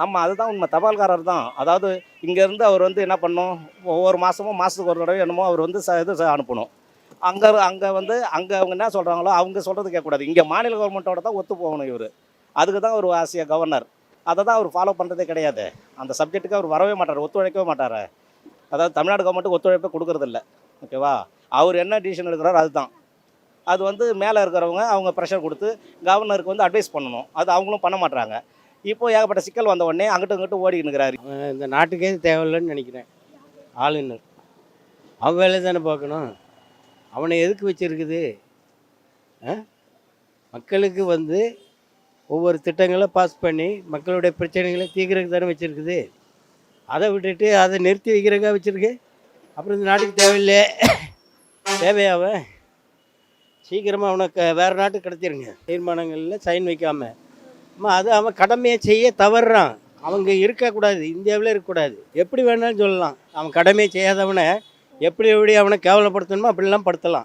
ஆமாம், அதுதான் உண்மை. தபால்காரர் தான். அதாவது இங்கேருந்து அவர் வந்து என்ன பண்ணணும், ஒவ்வொரு மாதமும் மாதத்துக்கு ஒரு தடவை என்னமோ அவர் வந்து அனுப்பணும். அங்கே வந்து அங்கே அவங்க என்ன சொல்கிறாங்களோ அவங்க சொல்கிறது கேட்கக்கூடாது. இங்கே மாநில கவர்மெண்ட்டோட தான் ஒத்து போகணும் இவர். அதுக்கு தான் ஒரு ஆசிய கவர்னர். அதை தான் அவர் ஃபாலோ பண்ணுறதே கிடையாது. அந்த சப்ஜெக்ட்டுக்கு அவர் வரவே மாட்டார், ஒத்துழைக்கவே மாட்டார். அதாவது தமிழ்நாடு கவர்மெண்ட்டுக்கு ஒத்துழைப்பே கொடுக்கறதில்ல. ஓகேவா? அவர் என்ன டிசிஷன் எடுக்கிறாரோ அதுதான். அது வந்து மேலே இருக்கிறவங்க அவங்க ப்ரெஷர் கொடுத்து கவர்னருக்கு வந்து அட்வைஸ் பண்ணணும். அது அவங்களும் பண்ண மாட்றாங்க. இப்போ ஏகப்பட்ட சிக்கல் வந்த உடனே அங்கிட்டும் இங்கிட்டும் ஓடிக்கின்னு இருக்கிறாரு. இந்த நாட்டுக்கே தேவையில்லைன்னு நினைக்கிறேன். ஆளுநர் அவன் வேலையை தானே பார்க்கணும். அவனை எதுக்கு வச்சுருக்குது? மக்களுக்கு வந்து ஒவ்வொரு திட்டங்களை பாஸ் பண்ணி மக்களுடைய பிரச்சனைகளை தீர்க்கறதுக்கு தானே வச்சுருக்குது. அதை விட்டுட்டு அதை நிறுத்தி வைக்கிறக்கா வச்சுருக்கு. அப்புறம் இந்த நாட்டுக்கு தேவையில்லையே, தேவையாவன் சீக்கிரமாக அவனை வேறு நாட்டுக்கு கடத்திடுங்க. தீர்மானங்களில் சைன் வைக்காமல் அது அவன் கடமையை செய்ய தவறுறான். அவங்க இருக்கக்கூடாது, இந்தியாவில் இருக்கக்கூடாது. எப்படி வேணாலும் சொல்லலாம். அவன் கடமையை செய்யாதவனை எப்படி அவனை கேவலப்படுத்தணுமோ அப்படிலாம் படுத்தலாம்.